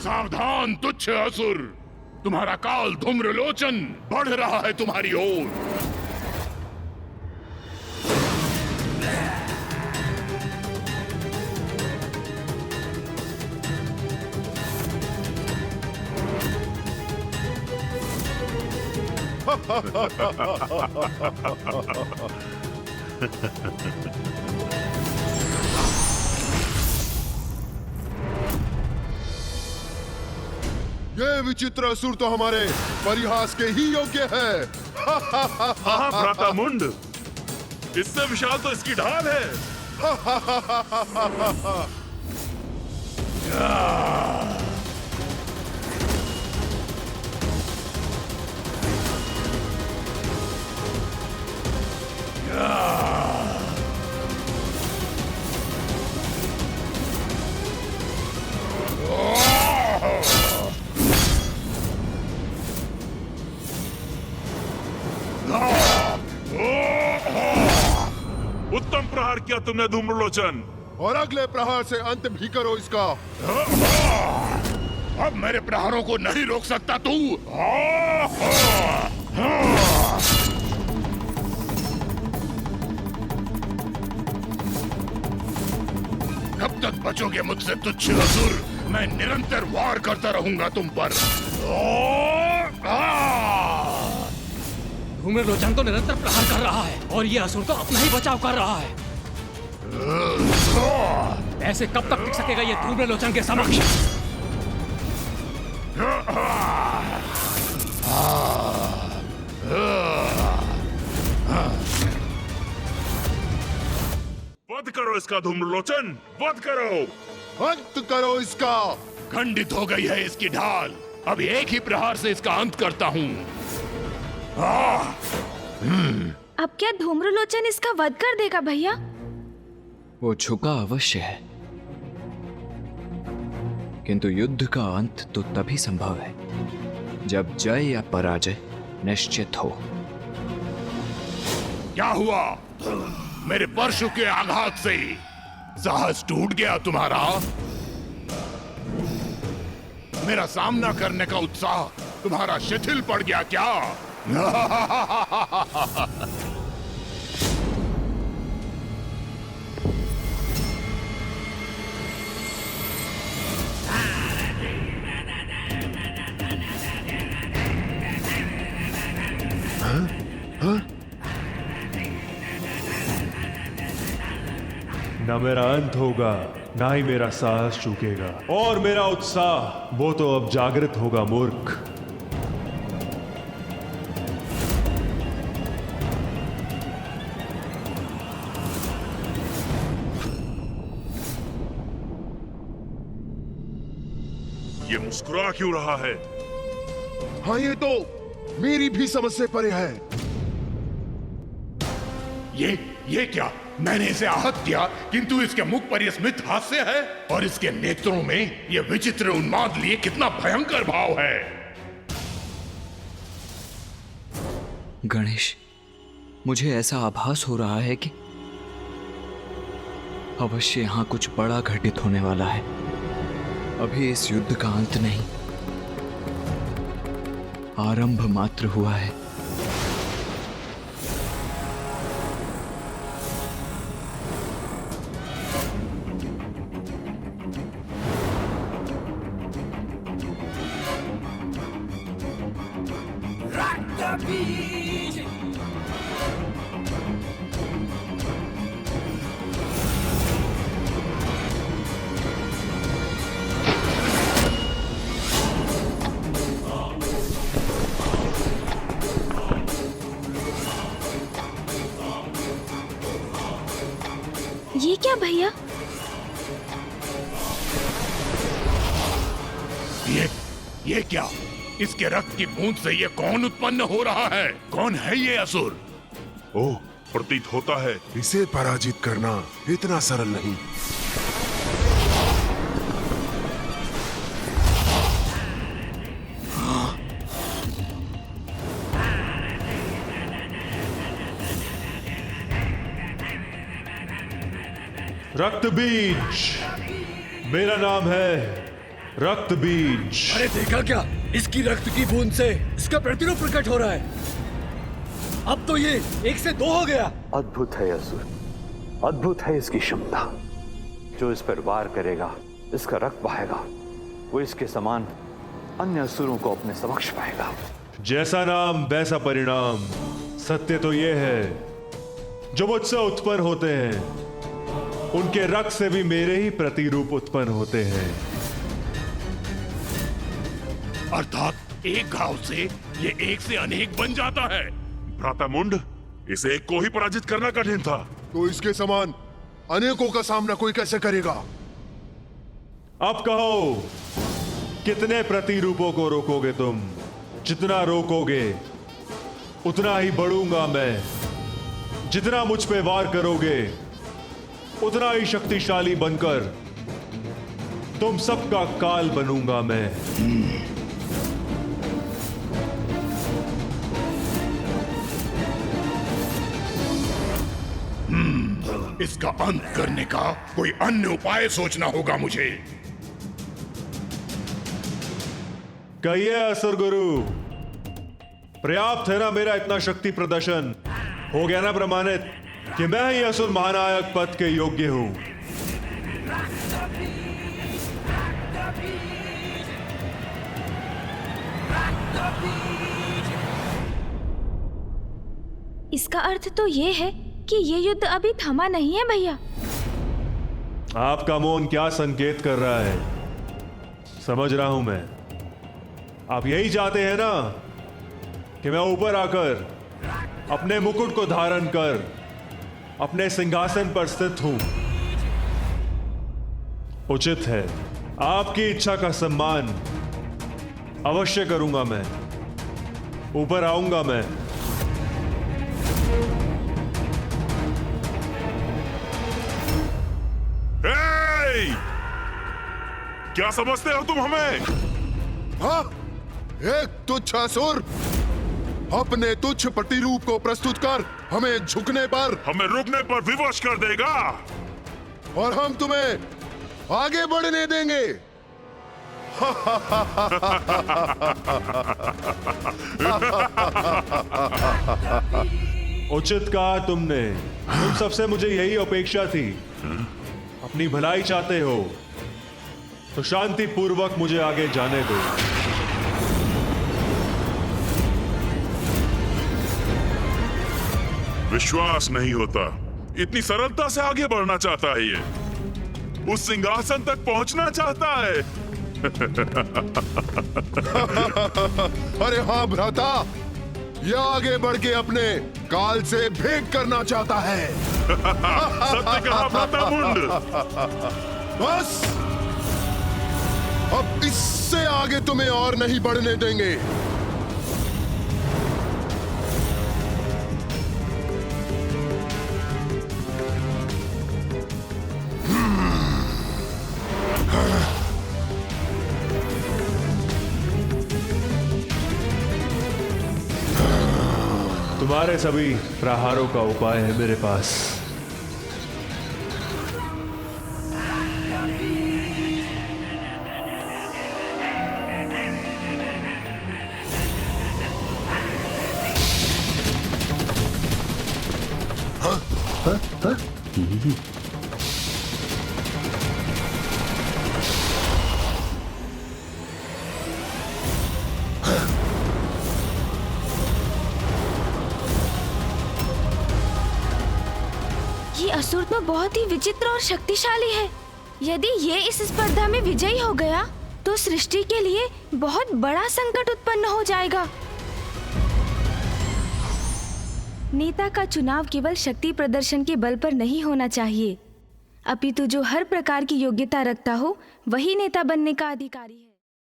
सावधान तुच्छ असुर, तुम्हारा काल धूम्रलोचन बढ़ रहा है तुम्हारी ओर। ये विचित्र असुर तो हमारे परिहास के ही योग्य है। हाँ भ्राता मुंड, इससे विशाल तो इसकी ढाल है। उत्तम प्रहार किया तुमने धूम्रलोचन। और अगले प्रहार से अंत भी करो इसका। अब मेरे प्रहारों को नहीं रोक सकता तू। कब तक बचोगे मुझसे तुच्छ असुर? मैं निरंतर वार करता रहूंगा तुम पर। धूम्रलोचन तो निरंतर प्रहार कर रहा है और ये असुर तो अपना ही बचाव कर रहा है। ऐसे कब तक टिक सकेगा ये धूम्रलोचन के समक्ष? वध करो इसका धूम्रलोचन, वध करो। अंत करो इसका। खंडित हो गई है इसकी ढाल। अब एक ही प्रहार से इसका अंत करता हूँ। अब क्या धूम्रलोचन इसका वध कर देगा भैया? वो झुका अवश्य है, किंतु युद्ध का अंत तो तभी संभव है जब जय या पराजय निश्चित हो। क्या हुआ? मेरे परशु के आघात से साहस टूट गया तुम्हारा? मेरा सामना करने का उत्साह तुम्हारा शिथिल पड़ गया क्या? न मेरा अंत होगा, ना ही मेरा साहस चूकेगा, और मेरा उत्साह वो तो अब जागृत होगा मूर्ख। ये मुस्कुरा क्यों रहा है? हाँ, ये तो मेरी भी समझ से परे है। ये क्या? मैंने इसे आहत किया, किंतु इसके मुख पर यह स्मित हास्य है और इसके नेत्रों में यह विचित्र उन्माद लिए कितना भयंकर भाव है। गणेश, मुझे ऐसा आभास हो रहा है कि अवश्य यहां कुछ बड़ा घटित होने वाला है। अभी इस युद्ध का अंत नहीं, आरंभ मात्र हुआ है। ये क्या भैया? ये क्या? इसके रक्त की बूंद से ये कौन उत्पन्न हो रहा है? कौन है ये असुर? ओह, प्रतीत होता है इसे पराजित करना इतना सरल नहीं। रक्त बीज, मेरा नाम है रक्त बीज। अरे देखा क्या, इसकी रक्त की बूंद से इसका प्रतिरूप प्रकट हो रहा है। अब तो ये 1 से 2 हो गया। अद्भुत है असुर, अद्भुत है इसकी क्षमता। जो इस पर वार करेगा, इसका रक्त बहेगा, वो इसके समान अन्य असुरों को अपने समक्ष पाएगा। जैसा नाम वैसा परिणाम। सत्य तो ये है, जो मुझसे उत्पन्न होते हैं उनके रक्त से भी मेरे ही प्रतिरूप उत्पन्न होते हैं। अर्थात एक घाव से ये एक से अनेक बन जाता है। भ्राता मुंड, इस एक को ही पराजित करना कठिन था। तो इसके समान अनेकों का सामना कोई कैसे करेगा? अब कहो, कितने प्रतिरूपों को रोकोगे तुम? जितना रोकोगे उतना ही बढ़ूंगा मैं। जितना मुझ पे वार करोगे उतना ही शक्तिशाली बनकर तुम सबका काल बनूंगा मैं। इसका अंत करने का कोई अन्य उपाय सोचना होगा मुझे। कहिए असुर गुरु, पर्याप्त है ना मेरा इतना शक्ति प्रदर्शन? हो गया ना प्रमाणित कि मैं ही असुर महानायक पद के योग्य हूं? इसका अर्थ तो ये है कि ये युद्ध अभी थमा नहीं है भैया। आपका मौन क्या संकेत कर रहा है? समझ रहा हूं मैं। आप यही चाहते हैं ना कि मैं ऊपर आकर अपने मुकुट को धारण कर अपने सिंहासन पर स्थित हूं। उचित है, आपकी इच्छा का सम्मान अवश्य करूंगा मैं। ऊपर आऊंगा मैं। क्या समझते हो तुम हमें? हाँ, एक तुच्छ असुर अपने तुच्छ प्रतिरूप को प्रस्तुत कर हमें झुकने पर, हमें रुकने पर विवश कर देगा और हम तुम्हें आगे बढ़ने देंगे। उचित कहा तुमने। तुम सबसे मुझे यही अपेक्षा थी। अपनी भलाई चाहते हो तो शांति पूर्वक मुझे आगे जाने दो। विश्वास नहीं होता, इतनी सरलता से आगे बढ़ना चाहता है ये। उस सिंहासन तक पहुंचना चाहता है। अरे हाँ भ्राता, यह आगे बढ़ के अपने काल से भेंट करना चाहता है। सत्य कहा भ्राता मुंड। बस अब इससे आगे तुम्हें और नहीं बढ़ने देंगे। तुम्हारे सभी प्रहारों का उपाय है मेरे पास। ये असुर तो बहुत ही विचित्र और शक्तिशाली है। यदि ये इस स्पर्धा में विजयी हो गया तो सृष्टि के लिए बहुत बड़ा संकट उत्पन्न हो जाएगा। नेता का चुनाव केवल शक्ति प्रदर्शन के बल पर नहीं होना चाहिए, अपितु जो हर प्रकार की योग्यता रखता हो वही नेता बनने का अधिकारी है।